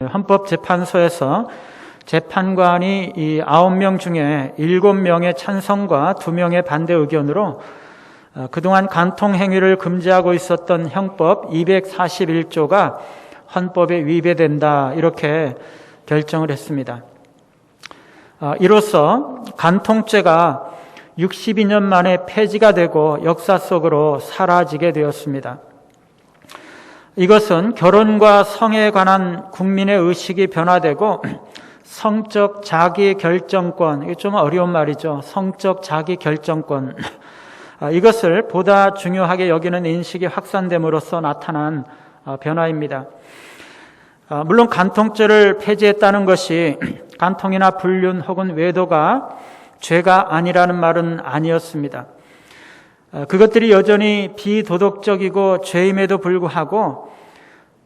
헌법재판소에서 재판관이 이 9명 중에 7명의 찬성과 2명의 반대 의견으로 그동안 간통 행위를 금지하고 있었던 형법 241조가 헌법에 위배된다, 이렇게 결정을 했습니다. 이로써 간통죄가 62년 만에 폐지가 되고 역사 속으로 사라지게 되었습니다. 이것은 결혼과 성에 관한 국민의 의식이 변화되고 성적 자기 결정권, 이게 좀 어려운 말이죠. 성적 자기 결정권, 이것을 보다 중요하게 여기는 인식이 확산됨으로써 나타난 변화입니다. 물론 간통죄를 폐지했다는 것이 간통이나 불륜 혹은 외도가 죄가 아니라는 말은 아니었습니다. 그것들이 여전히 비도덕적이고 죄임에도 불구하고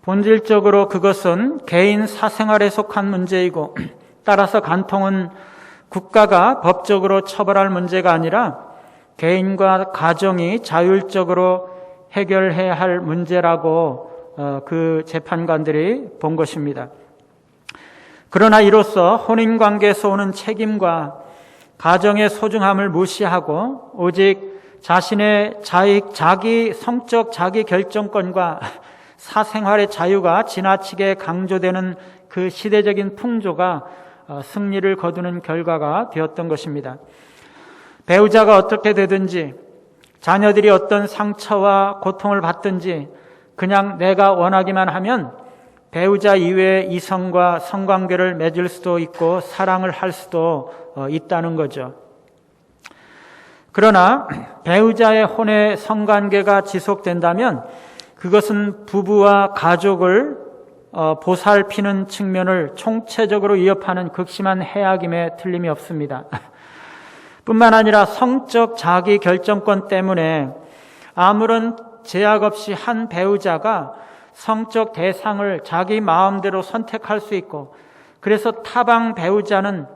본질적으로 그것은 개인 사생활에 속한 문제이고, 따라서 간통은 국가가 법적으로 처벌할 문제가 아니라 개인과 가정이 자율적으로 해결해야 할 문제라고 그 재판관들이 본 것입니다. 그러나 이로써 혼인관계에서 오는 책임과 가정의 소중함을 무시하고 오직 자신의 자기 성적 자기 결정권과 사생활의 자유가 지나치게 강조되는 그 시대적인 풍조가 승리를 거두는 결과가 되었던 것입니다. 배우자가 어떻게 되든지, 자녀들이 어떤 상처와 고통을 받든지 그냥 내가 원하기만 하면 배우자 이외의 이성과 성관계를 맺을 수도 있고 사랑을 할 수도 있다는 거죠. 그러나 배우자의 혼의 성관계가 지속된다면 그것은 부부와 가족을 보살피는 측면을 총체적으로 위협하는 극심한 해악임에 틀림이 없습니다. 뿐만 아니라 성적 자기 결정권 때문에 아무런 제약 없이 한 배우자가 성적 대상을 자기 마음대로 선택할 수 있고, 그래서 타방 배우자는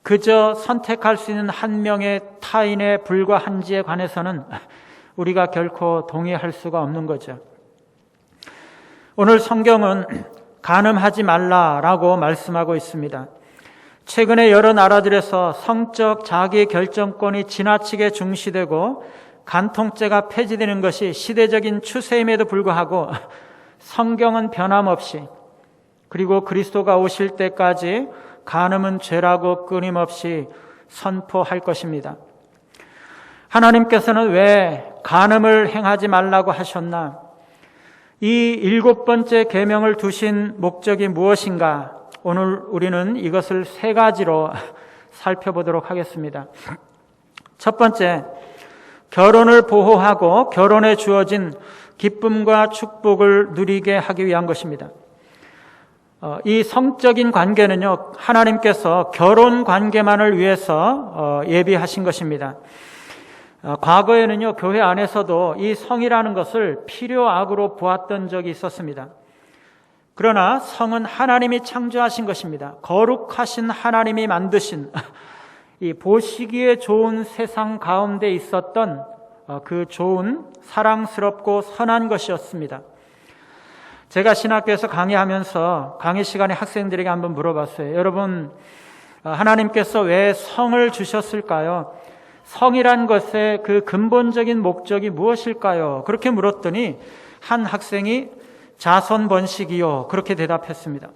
그저 선택할 수 있는 한 명의 타인에 불과한지에 관해서는 우리가 결코 동의할 수가 없는 거죠. 오늘 성경은 간음하지 말라라고 말씀하고 있습니다. 최근에 여러 나라들에서 성적 자기 결정권이 지나치게 중시되고 간통죄가 폐지되는 것이 시대적인 추세임에도 불구하고 성경은 변함없이, 그리고 그리스도가 오실 때까지 간음은 죄라고 끊임없이 선포할 것입니다. 하나님께서는 왜 간음을 행하지 말라고 하셨나? 이 7번째 계명을 두신 목적이 무엇인가? 오늘 우리는 이것을 3가지로 살펴보도록 하겠습니다. 첫 번째, 결혼을 보호하고 결혼에 주어진 기쁨과 축복을 누리게 하기 위한 것입니다. 이 성적인 관계는요, 하나님께서 결혼 관계만을 위해서 예비하신 것입니다. 과거에는요, 교회 안에서도 이 성이라는 것을 필요악으로 보았던 적이 있었습니다. 그러나 성은 하나님이 창조하신 것입니다. 거룩하신 하나님이 만드신 이 보시기에 좋은 세상 가운데 있었던 그 좋은 사랑스럽고 선한 것이었습니다. 제가 신학교에서 강의하면서 강의 시간에 학생들에게 한번 물어봤어요. 여러분, 하나님께서 왜 성을 주셨을까요? 성이란 것의 그 근본적인 목적이 무엇일까요? 그렇게 물었더니 한 학생이 자손 번식이요, 그렇게 대답했습니다.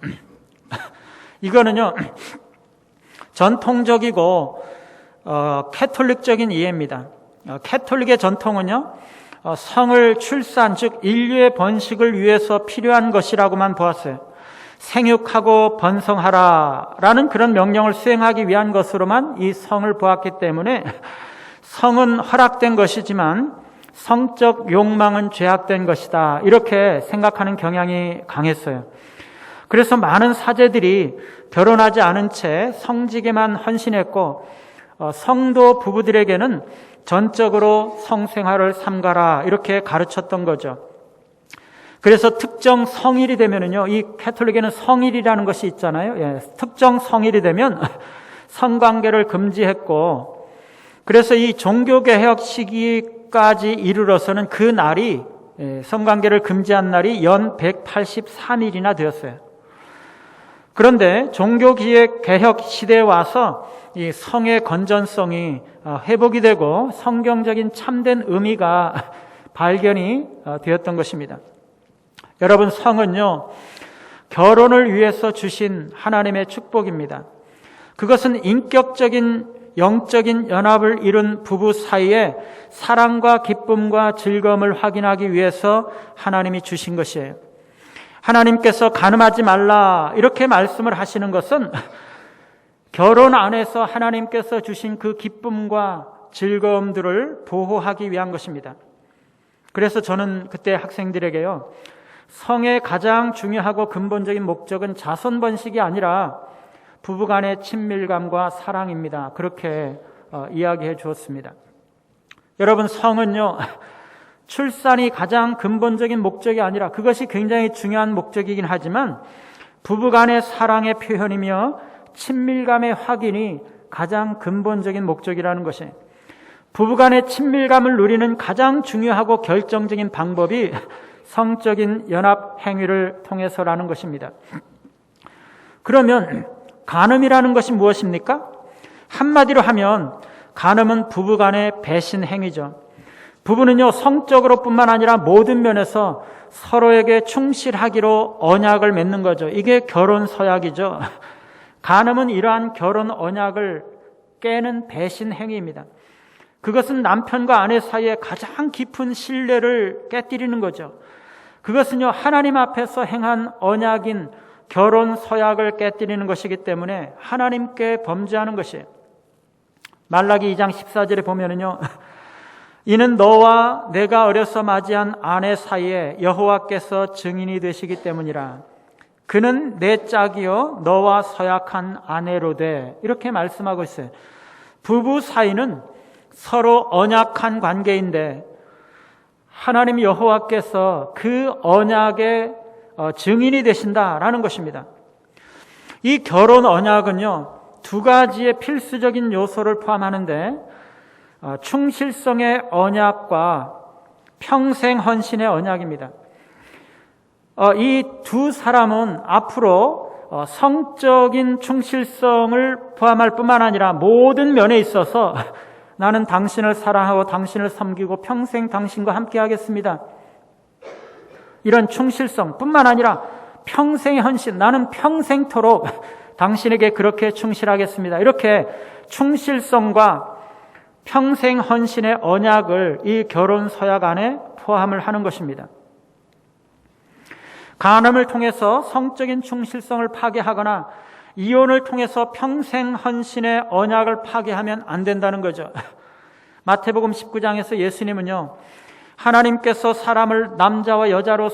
이거는요, 전통적이고 캐톨릭적인 이해입니다. 캐톨릭의 전통은요, 성을 출산, 즉 인류의 번식을 위해서 필요한 것이라고만 보았어요. 생육하고 번성하라라는 그런 명령을 수행하기 위한 것으로만 이 성을 보았기 때문에 성은 허락된 것이지만 성적 욕망은 죄악된 것이다, 이렇게 생각하는 경향이 강했어요. 그래서 많은 사제들이 결혼하지 않은 채 성직에만 헌신했고, 성도 부부들에게는 전적으로 성생활을 삼가라, 이렇게 가르쳤던 거죠. 그래서 특정 성일이 되면은요, 이 캐톨릭에는 성일이라는 것이 있잖아요. 특정 성일이 되면 성관계를 금지했고, 그래서 이 종교개혁 시기까지 이르러서는 그 날이, 성관계를 금지한 날이 연 183일이나 되었어요. 그런데 종교개혁 시대에 와서 이 성의 건전성이 회복이 되고 성경적인 참된 의미가 발견이 되었던 것입니다. 여러분, 성은요, 결혼을 위해서 주신 하나님의 축복입니다. 그것은 인격적인 영적인 연합을 이룬 부부 사이에 사랑과 기쁨과 즐거움을 확인하기 위해서 하나님이 주신 것이에요. 하나님께서 간음하지 말라 이렇게 말씀을 하시는 것은 결혼 안에서 하나님께서 주신 그 기쁨과 즐거움들을 보호하기 위한 것입니다. 그래서 저는 그때 학생들에게요, 성의 가장 중요하고 근본적인 목적은 자손 번식이 아니라 부부간의 친밀감과 사랑입니다. 그렇게 이야기해 주었습니다. 여러분, 성은요, 출산이 가장 근본적인 목적이 아니라 그것이 굉장히 중요한 목적이긴 하지만 부부간의 사랑의 표현이며 친밀감의 확인이 가장 근본적인 목적이라는 것이에요. 부부간의 친밀감을 누리는 가장 중요하고 결정적인 방법이 성적인 연합 행위를 통해서라는 것입니다. 그러면 간음이라는 것이 무엇입니까? 한마디로 하면 간음은 부부간의 배신 행위죠. 부부는요, 성적으로 뿐만 아니라 모든 면에서 서로에게 충실하기로 언약을 맺는 거죠. 이게 결혼 서약이죠. 간음은 이러한 결혼 언약을 깨는 배신 행위입니다. 그것은 남편과 아내 사이에 가장 깊은 신뢰를 깨뜨리는 거죠. 그것은요, 하나님 앞에서 행한 언약인 결혼 서약을 깨뜨리는 것이기 때문에 하나님께 범죄하는 것이에요. 말라기 2장 14절에 보면은요, 이는 너와 내가 어려서 맞이한 아내 사이에 여호와께서 증인이 되시기 때문이라. 그는 내 짝이요 너와 서약한 아내로되, 이렇게 말씀하고 있어요. 부부 사이는 서로 언약한 관계인데 하나님 여호와께서 그 언약의 증인이 되신다라는 것입니다. 이 결혼 언약은요, 두 가지의 필수적인 요소를 포함하는데 충실성의 언약과 평생 헌신의 언약입니다. 이 두 사람은 앞으로 성적인 충실성을 포함할 뿐만 아니라 모든 면에 있어서 나는 당신을 사랑하고 당신을 섬기고 평생 당신과 함께 하겠습니다. 이런 충실성 뿐만 아니라 평생의 헌신, 나는 평생토록 당신에게 그렇게 충실하겠습니다. 이렇게 충실성과 평생 헌신의 언약을 이 결혼 서약 안에 포함을 하는 것입니다. 간음을 통해서 성적인 충실성을 파괴하거나 이혼을 통해서 평생 헌신의 언약을 파괴하면 안 된다는 거죠. 마태복음 19장에서 예수님은요, 하나님께서 사람을 남자와 여자로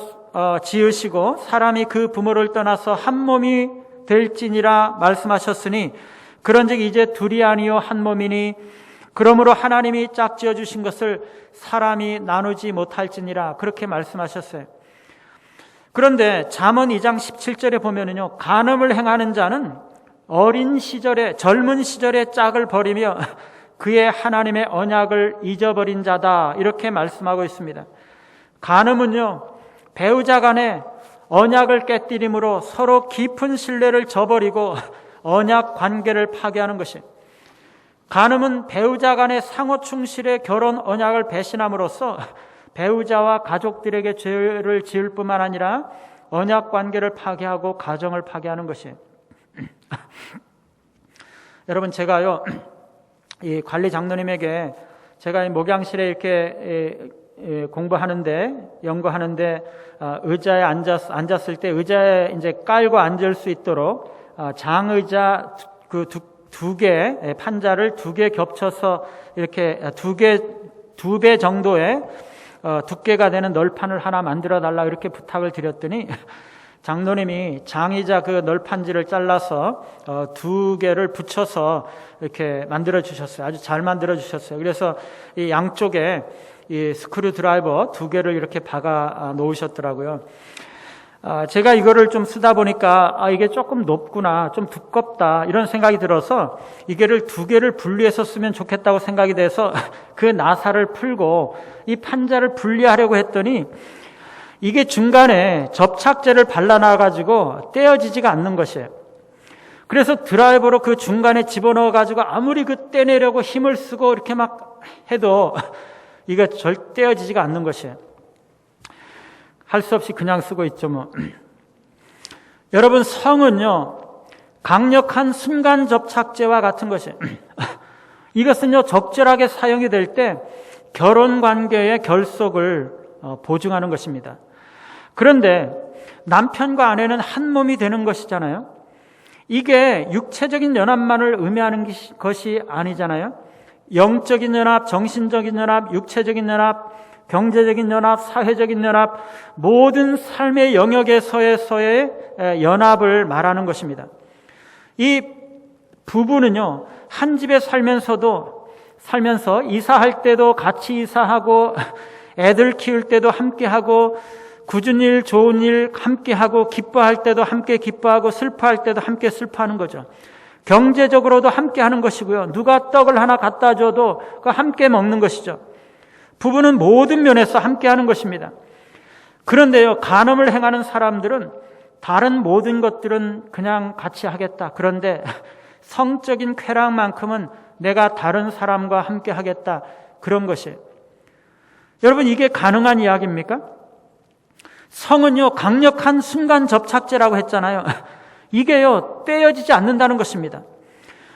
지으시고 사람이 그 부모를 떠나서 한 몸이 될지니라 말씀하셨으니 그런즉 이제 둘이 아니요 한 몸이니 그러므로 하나님이 짝지어 주신 것을 사람이 나누지 못할지니라, 그렇게 말씀하셨어요. 그런데 잠언 2장 17절에 보면은요, 간음을 행하는 자는 어린 시절에, 젊은 시절에 짝을 버리며 그의 하나님의 언약을 잊어버린 자다, 이렇게 말씀하고 있습니다. 간음은요, 배우자 간에 언약을 깨뜨림으로 서로 깊은 신뢰를 저버리고 언약 관계를 파괴하는 것이에요. 간음은 배우자 간의 상호 충실의 결혼 언약을 배신함으로써 배우자와 가족들에게 죄를 지을 뿐만 아니라 언약 관계를 파괴하고 가정을 파괴하는 것이에요. 여러분, 제가요, 이 관리 장로님에게 제가 이 목양실에 이렇게 연구하는데 의자에 앉았을 때 의자에 이제 깔고 앉을 수 있도록 장의자 그 두 개 판자를 두 개 겹쳐서 이렇게 두 배 정도의 두께가 되는 널판을 하나 만들어 달라 이렇게 부탁을 드렸더니 장로님이 장의자 그 널판지를 잘라서 두 개를 붙여서 이렇게 만들어 주셨어요. 아주 잘 만들어 주셨어요. 그래서 이 양쪽에 이 스크류 드라이버 두 개를 이렇게 박아 놓으셨더라고요. 제가 이거를 좀 쓰다 보니까 이게 조금 높구나, 좀 두껍다, 이런 생각이 들어서 이게를 두 개를 분리해서 쓰면 좋겠다고 생각이 돼서 그 나사를 풀고 이 판자를 분리하려고 했더니 이게 중간에 접착제를 발라놔가지고 떼어지지가 않는 것이에요. 그래서 드라이버로 그 중간에 집어넣어가지고 아무리 그 떼내려고 힘을 쓰고 이렇게 막 해도 이거 절대 떼어지지가 않는 것이에요. 할 수 없이 그냥 쓰고 있죠, 뭐. 여러분, 성은요, 강력한 순간 접착제와 같은 것이에요. 이것은요, 적절하게 사용이 될 때 결혼 관계의 결속을 보증하는 것입니다. 그런데 남편과 아내는 한 몸이 되는 것이잖아요. 이게 육체적인 연합만을 의미하는 것이 아니잖아요. 영적인 연합, 정신적인 연합, 육체적인 연합, 경제적인 연합, 사회적인 연합, 모든 삶의 영역에서의 연합을 말하는 것입니다. 이 부부는요, 한 집에 살면서 이사할 때도 같이 이사하고, 애들 키울 때도 함께하고, 굳은 일, 좋은 일 함께하고, 기뻐할 때도 함께 기뻐하고, 슬퍼할 때도 함께 슬퍼하는 거죠. 경제적으로도 함께하는 것이고요. 누가 떡을 하나 갖다 줘도 그거 함께 먹는 것이죠. 부부는 모든 면에서 함께하는 것입니다. 그런데요, 간음을 행하는 사람들은 다른 모든 것들은 그냥 같이 하겠다. 그런데 성적인 쾌락만큼은 내가 다른 사람과 함께 하겠다. 그런 것이에요. 여러분, 이게 가능한 이야기입니까? 성은요, 강력한 순간 접착제라고 했잖아요. 이게요, 떼어지지 않는다는 것입니다.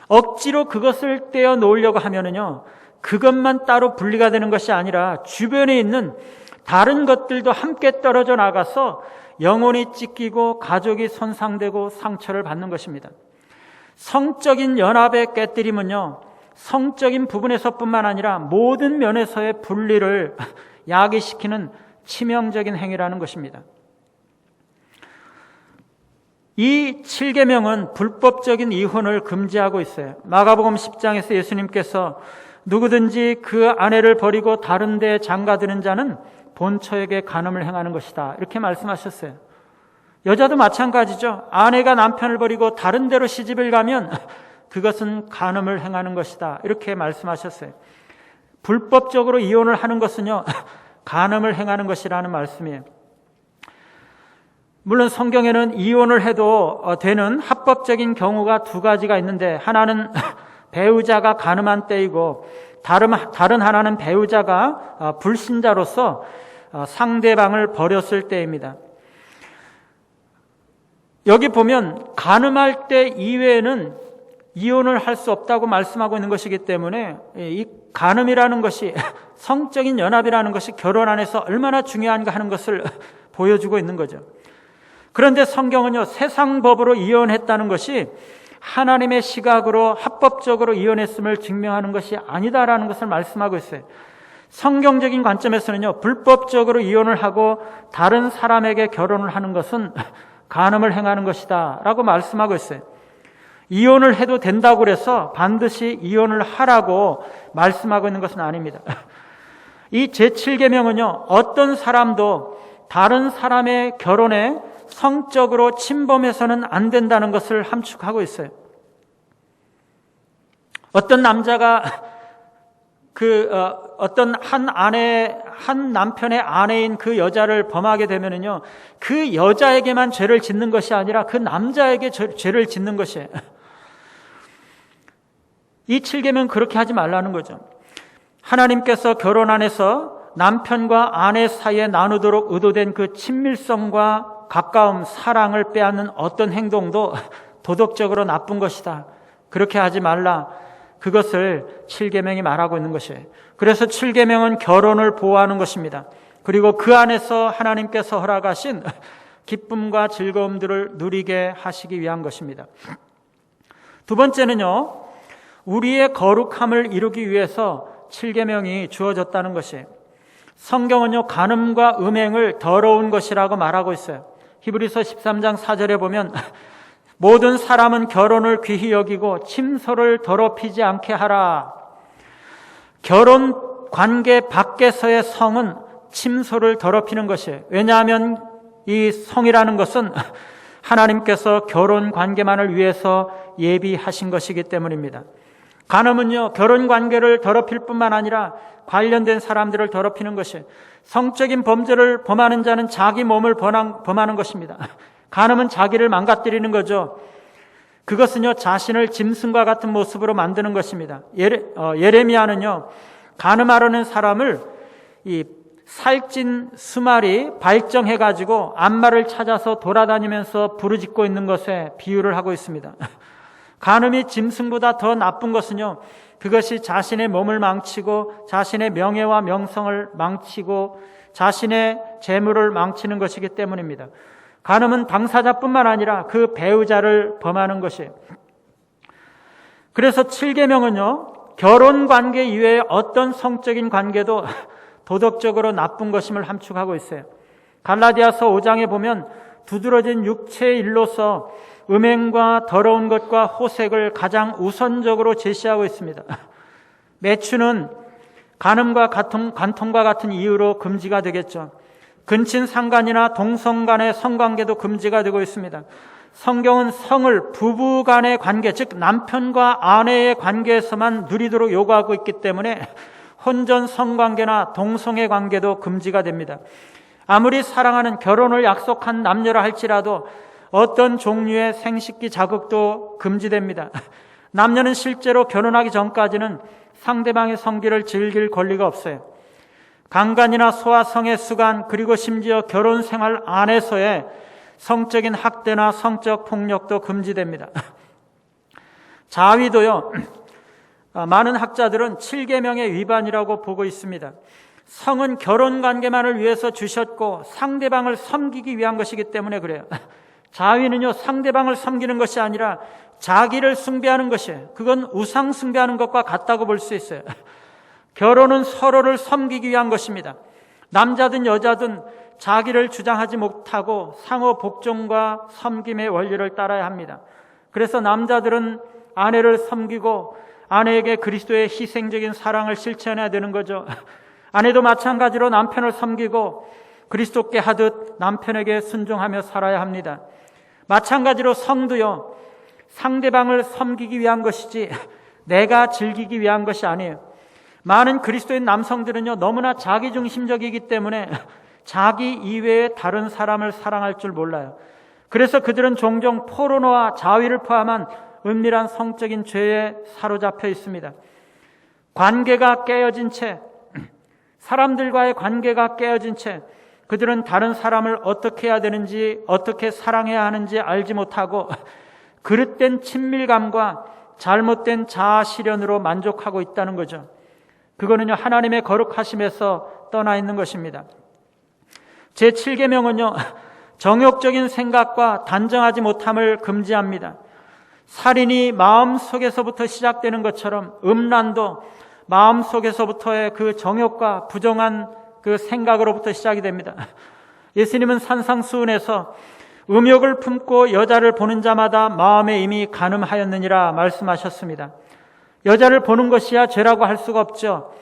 억지로 그것을 떼어 놓으려고 하면은요, 그것만 따로 분리가 되는 것이 아니라 주변에 있는 다른 것들도 함께 떨어져 나가서 영혼이 찢기고 가족이 손상되고 상처를 받는 것입니다. 성적인 연합의 깨뜨림은요, 성적인 부분에서뿐만 아니라 모든 면에서의 분리를 야기시키는 치명적인 행위라는 것입니다. 이 7계명은 불법적인 이혼을 금지하고 있어요. 마가복음 10장에서 예수님께서 누구든지 그 아내를 버리고 다른 데 장가드는 자는 본처에게 간음을 행하는 것이다, 이렇게 말씀하셨어요. 여자도 마찬가지죠. 아내가 남편을 버리고 다른 데로 시집을 가면 그것은 간음을 행하는 것이다, 이렇게 말씀하셨어요. 불법적으로 이혼을 하는 것은요, 간음을 행하는 것이라는 말씀이에요. 물론 성경에는 이혼을 해도 되는 합법적인 경우가 두 가지가 있는데, 하나는 배우자가 간음한 때이고 다른 하나는 배우자가 불신자로서 상대방을 버렸을 때입니다. 여기 보면 간음할 때 이외에는 이혼을 할 수 없다고 말씀하고 있는 것이기 때문에 이 간음이라는 것이, 성적인 연합이라는 것이 결혼 안에서 얼마나 중요한가 하는 것을 보여주고 있는 거죠. 그런데 성경은요, 세상 법으로 이혼했다는 것이 하나님의 시각으로 합법적으로 이혼했음을 증명하는 것이 아니다라는 것을 말씀하고 있어요. 성경적인 관점에서는요, 불법적으로 이혼을 하고 다른 사람에게 결혼을 하는 것은 간음을 행하는 것이다 라고 말씀하고 있어요. 이혼을 해도 된다고 그래서 반드시 이혼을 하라고 말씀하고 있는 것은 아닙니다. 이 제7계명은요, 어떤 사람도 다른 사람의 결혼에 성적으로 침범해서는 안 된다는 것을 함축하고 있어요. 어떤 남자가 어떤 한 남편의 아내인 그 여자를 범하게 되면은요, 그 여자에게만 죄를 짓는 것이 아니라 그 남자에게 죄를 짓는 것이에요. 이 7계명은 그렇게 하지 말라는 거죠. 하나님께서 결혼 안에서 남편과 아내 사이에 나누도록 의도된 그 친밀성과 가까움, 사랑을 빼앗는 어떤 행동도 도덕적으로 나쁜 것이다, 그렇게 하지 말라, 그것을 7계명이 말하고 있는 것이에요. 그래서 7계명은 결혼을 보호하는 것입니다. 그리고 그 안에서 하나님께서 허락하신 기쁨과 즐거움들을 누리게 하시기 위한 것입니다. 두 번째는요, 우리의 거룩함을 이루기 위해서 7계명이 주어졌다는 것이에요. 성경은요, 간음과 음행을 더러운 것이라고 말하고 있어요. 히브리서 13장 4절에 보면 모든 사람은 결혼을 귀히 여기고 침소를 더럽히지 않게 하라. 결혼 관계 밖에서의 성은 침소를 더럽히는 것이에요. 왜냐하면 이 성이라는 것은 하나님께서 결혼 관계만을 위해서 예비하신 것이기 때문입니다. 간음은요, 결혼 관계를 더럽힐 뿐만 아니라 관련된 사람들을 더럽히는 것이에요. 성적인 범죄를 범하는 자는 자기 몸을 범하는 것입니다. 간음은 자기를 망가뜨리는 거죠. 그것은요, 자신을 짐승과 같은 모습으로 만드는 것입니다. 예레미야는요, 간음하려는 사람을 이 살찐 수말이 발정해가지고 암말을 찾아서 돌아다니면서 부르짖고 있는 것에 비유를 하고 있습니다. 간음이 짐승보다 더 나쁜 것은요, 그것이 자신의 몸을 망치고 자신의 명예와 명성을 망치고 자신의 재물을 망치는 것이기 때문입니다. 간음은 당사자뿐만 아니라 그 배우자를 범하는 것이에요. 그래서 7계명은요, 결혼관계 이외에 어떤 성적인 관계도 도덕적으로 나쁜 것임을 함축하고 있어요. 갈라디아서 5장에 보면 두드러진 육체의 일로서 음행과 더러운 것과 호색을 가장 우선적으로 제시하고 있습니다. 매추는 간음과 간통과 같은 이유로 금지가 되겠죠. 근친 상간이나 동성 간의 성관계도 금지가 되고 있습니다. 성경은 성을 부부 간의 관계, 즉 남편과 아내의 관계에서만 누리도록 요구하고 있기 때문에 혼전 성관계나 동성애 관계도 금지가 됩니다. 아무리 사랑하는 결혼을 약속한 남녀라 할지라도 어떤 종류의 생식기 자극도 금지됩니다. 남녀는 실제로 결혼하기 전까지는 상대방의 성기를 즐길 권리가 없어요. 강간이나 소아성의 수간, 그리고 심지어 결혼 생활 안에서의 성적인 학대나 성적 폭력도 금지됩니다. 자위도요, 많은 학자들은 7계명의 위반이라고 보고 있습니다. 성은 결혼관계만을 위해서 주셨고 상대방을 섬기기 위한 것이기 때문에 그래요. 자위는요, 상대방을 섬기는 것이 아니라 자기를 숭배하는 것이에요. 그건 우상 숭배하는 것과 같다고 볼 수 있어요. 결혼은 서로를 섬기기 위한 것입니다. 남자든 여자든 자기를 주장하지 못하고 상호 복종과 섬김의 원리를 따라야 합니다. 그래서 남자들은 아내를 섬기고 아내에게 그리스도의 희생적인 사랑을 실천해야 되는 거죠. 아내도 마찬가지로 남편을 섬기고 그리스도께 하듯 남편에게 순종하며 살아야 합니다. 마찬가지로 성도요, 상대방을 섬기기 위한 것이지 내가 즐기기 위한 것이 아니에요. 많은 그리스도인 남성들은요, 너무나 자기중심적이기 때문에 자기 이외의 다른 사람을 사랑할 줄 몰라요. 그래서 그들은 종종 포르노와 자위를 포함한 은밀한 성적인 죄에 사로잡혀 있습니다. 관계가 깨어진 채, 사람들과의 관계가 깨어진 채 그들은 다른 사람을 어떻게 해야 되는지, 어떻게 사랑해야 하는지 알지 못하고 그릇된 친밀감과 잘못된 자아 실현으로 만족하고 있다는 거죠. 그거는요, 하나님의 거룩하심에서 떠나 있는 것입니다. 제7계명은요, 정욕적인 생각과 단정하지 못함을 금지합니다. 살인이 마음속에서부터 시작되는 것처럼 음란도 마음속에서부터의 그 정욕과 부정한 그 생각으로부터 시작이 됩니다. 예수님은 산상수훈에서 음욕을 품고 여자를 보는 자마다 마음에 이미 간음하였느니라 말씀하셨습니다. 여자를 보는 것이야 죄라고 할 수가 없죠.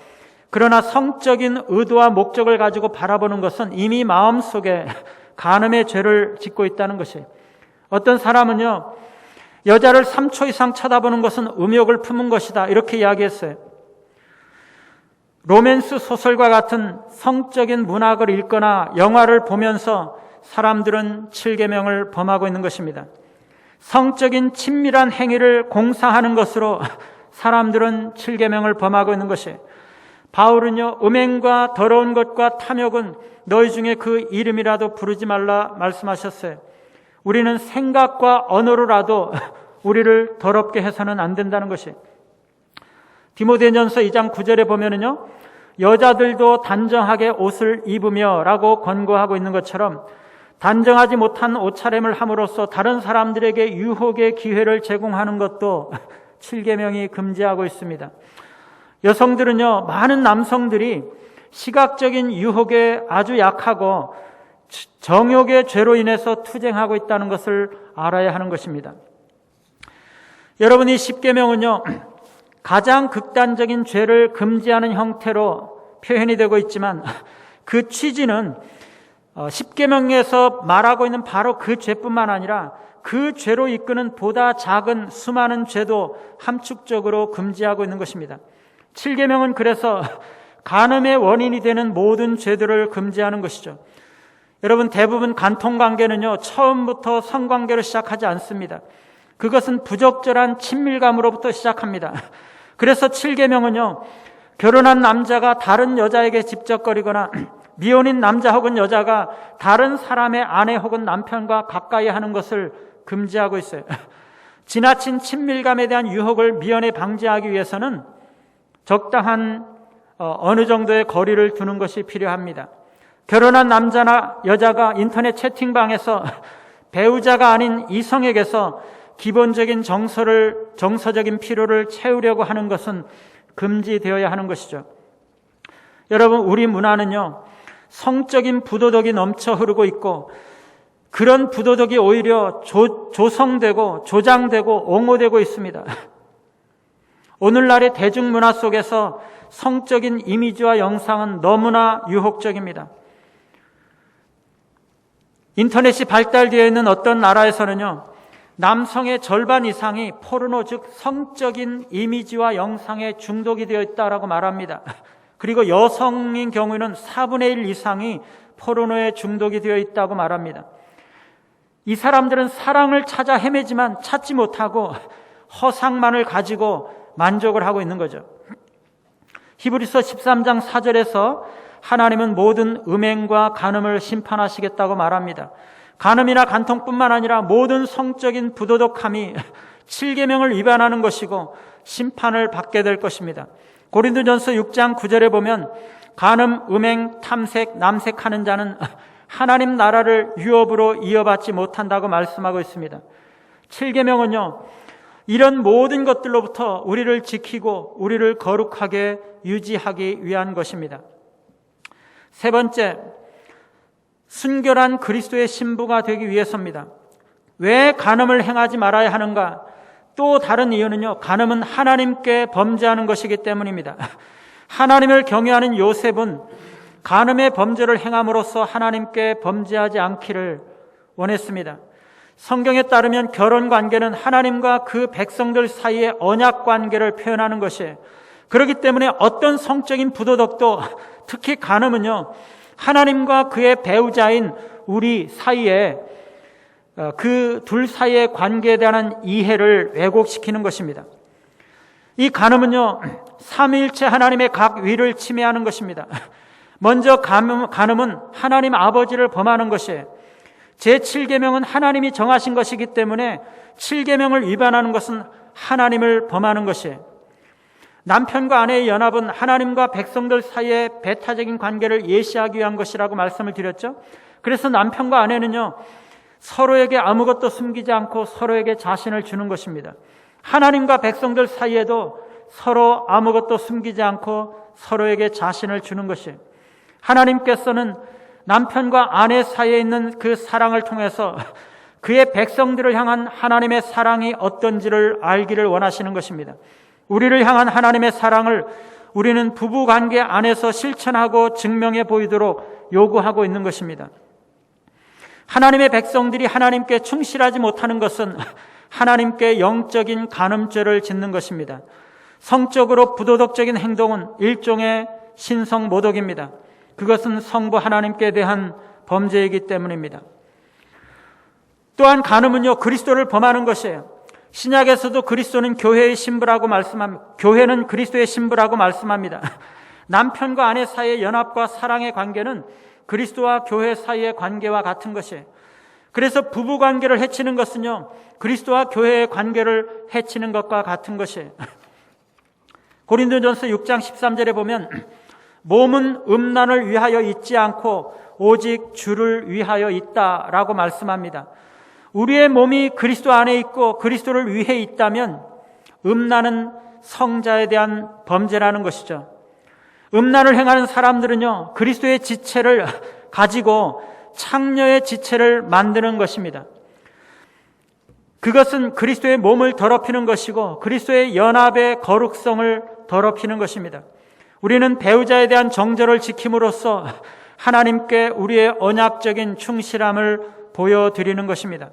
그러나 성적인 의도와 목적을 가지고 바라보는 것은 이미 마음속에 간음의 죄를 짓고 있다는 것이에요. 어떤 사람은요, 여자를 3초 이상 쳐다보는 것은 음욕을 품은 것이다, 이렇게 이야기했어요. 로맨스 소설과 같은 성적인 문학을 읽거나 영화를 보면서 사람들은 7계명을 범하고 있는 것입니다. 성적인 친밀한 행위를 공상하는 것으로 사람들은 7계명을 범하고 있는 것이에요. 바울은요, 음행과 더러운 것과 탐욕은 너희 중에 그 이름이라도 부르지 말라 말씀하셨어요. 우리는 생각과 언어로라도 우리를 더럽게 해서는 안 된다는 것이에요. 디모데전서 2장 9절에 보면은요, 여자들도 단정하게 옷을 입으며 라고 권고하고 있는 것처럼 단정하지 못한 옷차림을 함으로써 다른 사람들에게 유혹의 기회를 제공하는 것도 7계명이 금지하고 있습니다. 여성들은요, 많은 남성들이 시각적인 유혹에 아주 약하고 정욕의 죄로 인해서 투쟁하고 있다는 것을 알아야 하는 것입니다. 여러분, 이 10계명은요, 가장 극단적인 죄를 금지하는 형태로 표현이 되고 있지만 그 취지는 10계명에서 말하고 있는 바로 그 죄뿐만 아니라 그 죄로 이끄는 보다 작은 수많은 죄도 함축적으로 금지하고 있는 것입니다. 7계명은 그래서 간음의 원인이 되는 모든 죄들을 금지하는 것이죠. 여러분, 대부분 간통관계는요, 처음부터 성관계로 시작하지 않습니다. 그것은 부적절한 친밀감으로부터 시작합니다. 그래서 7계명은요, 결혼한 남자가 다른 여자에게 집적거리거나 미혼인 남자 혹은 여자가 다른 사람의 아내 혹은 남편과 가까이 하는 것을 금지하고 있어요. 지나친 친밀감에 대한 유혹을 미연에 방지하기 위해서는 적당한 어느 정도의 거리를 두는 것이 필요합니다. 결혼한 남자나 여자가 인터넷 채팅방에서 배우자가 아닌 이성에게서 기본적인 정서적인 필요를 채우려고 하는 것은 금지되어야 하는 것이죠. 여러분, 우리 문화는요, 성적인 부도덕이 넘쳐 흐르고 있고, 그런 부도덕이 오히려 조성되고 조장되고 옹호되고 있습니다. 오늘날의 대중문화 속에서 성적인 이미지와 영상은 너무나 유혹적입니다. 인터넷이 발달되어 있는 어떤 나라에서는요, 남성의 절반 이상이 포르노, 즉 성적인 이미지와 영상에 중독이 되어 있다라고 말합니다. 그리고 여성인 경우에는 4분의 1 이상이 포르노에 중독이 되어 있다고 말합니다. 이 사람들은 사랑을 찾아 헤매지만 찾지 못하고 허상만을 가지고 만족을 하고 있는 거죠. 히브리서 13장 4절에서 하나님은 모든 음행과 간음을 심판하시겠다고 말합니다. 간음이나 간통뿐만 아니라 모든 성적인 부도덕함이 7계명을 위반하는 것이고 심판을 받게 될 것입니다. 고린도전서 6장 9절에 보면 간음, 음행, 탐색, 남색하는 자는 하나님 나라를 유업으로 이어받지 못한다고 말씀하고 있습니다. 7계명은요, 이런 모든 것들로부터 우리를 지키고 우리를 거룩하게 유지하기 위한 것입니다. 세 번째, 순결한 그리스도의 신부가 되기 위해서입니다. 왜 간음을 행하지 말아야 하는가? 또 다른 이유는요, 간음은 하나님께 범죄하는 것이기 때문입니다. 하나님을 경외하는 요셉은 간음의 범죄를 행함으로써 하나님께 범죄하지 않기를 원했습니다. 성경에 따르면 결혼 관계는 하나님과 그 백성들 사이의 언약 관계를 표현하는 것이에요. 그렇기 때문에 어떤 성적인 부도덕도, 특히 간음은요, 하나님과 그의 배우자인 우리 사이에, 그 둘 사이의 관계에 대한 이해를 왜곡시키는 것입니다. 이 간음은요, 삼위일체 하나님의 각 위를 침해하는 것입니다. 먼저 간음은 하나님 아버지를 범하는 것이에요. 제7계명은 하나님이 정하신 것이기 때문에 7계명을 위반하는 것은 하나님을 범하는 것이에요. 남편과 아내의 연합은 하나님과 백성들 사이의 배타적인 관계를 예시하기 위한 것이라고 말씀을 드렸죠. 그래서 남편과 아내는요, 서로에게 아무것도 숨기지 않고 서로에게 자신을 주는 것입니다. 하나님과 백성들 사이에도 서로 아무것도 숨기지 않고 서로에게 자신을 주는 것이에요. 하나님께서는 남편과 아내 사이에 있는 그 사랑을 통해서 그의 백성들을 향한 하나님의 사랑이 어떤지를 알기를 원하시는 것입니다. 우리를 향한 하나님의 사랑을 우리는 부부관계 안에서 실천하고 증명해 보이도록 요구하고 있는 것입니다. 하나님의 백성들이 하나님께 충실하지 못하는 것은 하나님께 영적인 간음죄를 짓는 것입니다. 성적으로 부도덕적인 행동은 일종의 신성모독입니다. 그것은 성부 하나님께 대한 범죄이기 때문입니다. 또한 간음은요, 그리스도를 범하는 것이에요. 신약에서도 그리스도는 교회의 신부라고 말씀합니다. 교회는 그리스도의 신부라고 말씀합니다. 남편과 아내 사이의 연합과 사랑의 관계는 그리스도와 교회 사이의 관계와 같은 것이에요. 그래서 부부 관계를 해치는 것은요, 그리스도와 교회의 관계를 해치는 것과 같은 것이에요. 고린도전서 6장 13절에 보면 몸은 음란을 위하여 있지 않고 오직 주를 위하여 있다라고 말씀합니다. 우리의 몸이 그리스도 안에 있고 그리스도를 위해 있다면 음란은 성자에 대한 범죄라는 것이죠. 음란을 행하는 사람들은요, 그리스도의 지체를 가지고 창녀의 지체를 만드는 것입니다. 그것은 그리스도의 몸을 더럽히는 것이고 그리스도의 연합의 거룩성을 더럽히는 것입니다. 우리는 배우자에 대한 정절을 지킴으로써 하나님께 우리의 언약적인 충실함을 보여드리는 것입니다.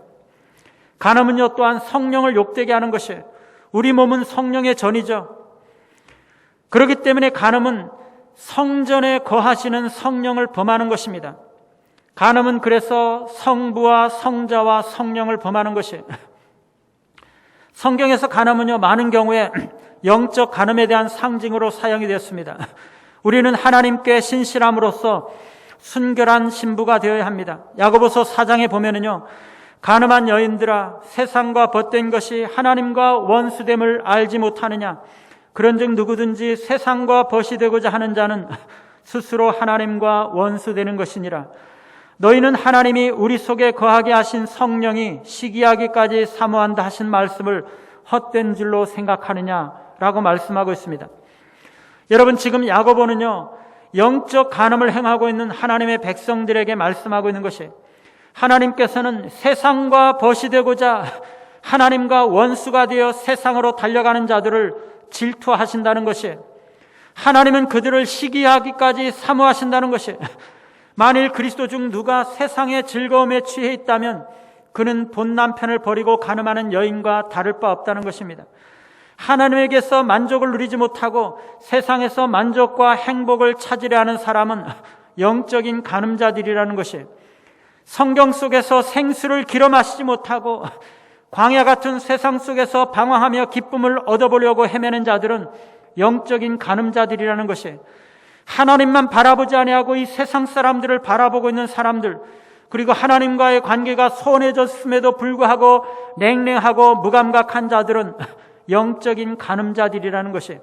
간음은요, 또한 성령을 욕되게 하는 것이에요. 우리 몸은 성령의 전이죠. 그렇기 때문에 간음은 성전에 거하시는 성령을 범하는 것입니다. 간음은 그래서 성부와 성자와 성령을 범하는 것이에요. 성경에서 간음은요, 많은 경우에 영적 간음에 대한 상징으로 사용이 되었습니다. 우리는 하나님께 신실함으로써 순결한 신부가 되어야 합니다. 야고보서 4장에 보면은요, 간음한 여인들아, 세상과 벗된 것이 하나님과 원수됨을 알지 못하느냐? 그런즉 누구든지 세상과 벗이 되고자 하는 자는 스스로 하나님과 원수되는 것이니라. 너희는 하나님이 우리 속에 거하게 하신 성령이 시기하기까지 사모한다 하신 말씀을 헛된 줄로 생각하느냐라고 말씀하고 있습니다. 여러분, 지금 야고보는요, 영적 간음을 행하고 있는 하나님의 백성들에게 말씀하고 있는 것이, 하나님께서는 세상과 벗이 되고자 하나님과 원수가 되어 세상으로 달려가는 자들을 질투하신다는 것이, 하나님은 그들을 시기하기까지 사모하신다는 것이, 만일 그리스도 중 누가 세상의 즐거움에 취해 있다면 그는 본 남편을 버리고 간음하는 여인과 다를 바 없다는 것입니다. 하나님에게서 만족을 누리지 못하고 세상에서 만족과 행복을 찾으려 하는 사람은 영적인 간음자들이라는 것이, 성경 속에서 생수를 길어 마시지 못하고 광야 같은 세상 속에서 방황하며 기쁨을 얻어보려고 헤매는 자들은 영적인 간음자들이라는 것이, 하나님만 바라보지 아니하고 이 세상 사람들을 바라보고 있는 사람들, 그리고 하나님과의 관계가 소원해졌음에도 불구하고 냉랭하고 무감각한 자들은 영적인 간음자들이라는 것이,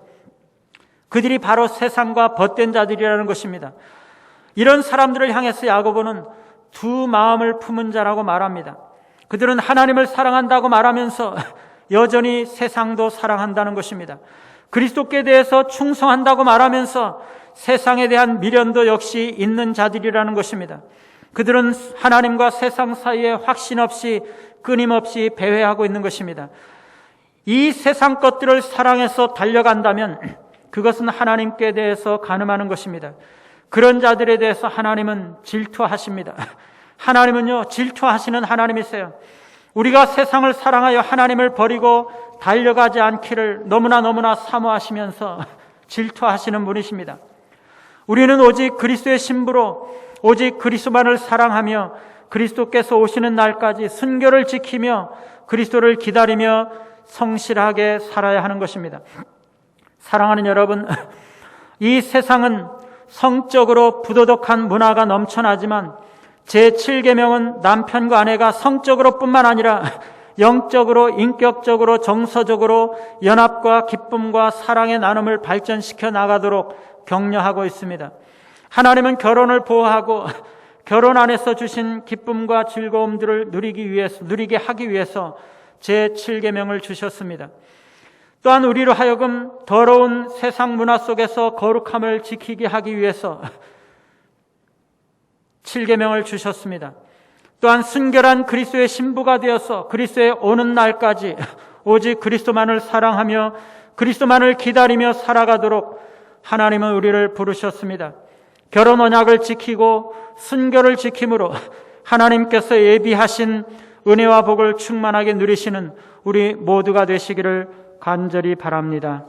그들이 바로 세상과 벗된 자들이라는 것입니다. 이런 사람들을 향해서 야고보는 두 마음을 품은 자라고 말합니다. 그들은 하나님을 사랑한다고 말하면서 여전히 세상도 사랑한다는 것입니다. 그리스도께 대해서 충성한다고 말하면서 세상에 대한 미련도 역시 있는 자들이라는 것입니다. 그들은 하나님과 세상 사이에 확신 없이 끊임없이 배회하고 있는 것입니다. 이 세상 것들을 사랑해서 달려간다면 그것은 하나님께 대해서 간음하는 것입니다. 그런 자들에 대해서 하나님은 질투하십니다. 하나님은요, 질투하시는 하나님이세요. 우리가 세상을 사랑하여 하나님을 버리고 달려가지 않기를 너무나 사모하시면서 질투하시는 분이십니다. 우리는 오직 그리스도의 신부로 오직 그리스도만을 사랑하며 그리스도께서 오시는 날까지 순결을 지키며 그리스도를 기다리며 성실하게 살아야 하는 것입니다. 사랑하는 여러분, 이 세상은 성적으로 부도덕한 문화가 넘쳐나지만 제7계명은 남편과 아내가 성적으로 뿐만 아니라 영적으로, 인격적으로, 정서적으로 연합과 기쁨과 사랑의 나눔을 발전시켜 나가도록 격려하고 있습니다. 하나님은 결혼을 보호하고 결혼 안에서 주신 기쁨과 즐거움들을 누리게 하기 위해서 제7계명을 주셨습니다. 또한 우리로 하여금 더러운 세상 문화 속에서 거룩함을 지키게 하기 위해서 7계명을 주셨습니다. 또한 순결한 그리스도의 신부가 되어서 그리스도의 오는 날까지 오직 그리스도만을 사랑하며 그리스도만을 기다리며 살아가도록 하나님은 우리를 부르셨습니다. 결혼 언약을 지키고 순결을 지킴으로 하나님께서 예비하신 은혜와 복을 충만하게 누리시는 우리 모두가 되시기를 간절히 바랍니다.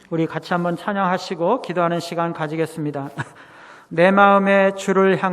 우리 같이 한번 찬양하시고 기도하는 시간 가지겠습니다. 내 마음에 주를 향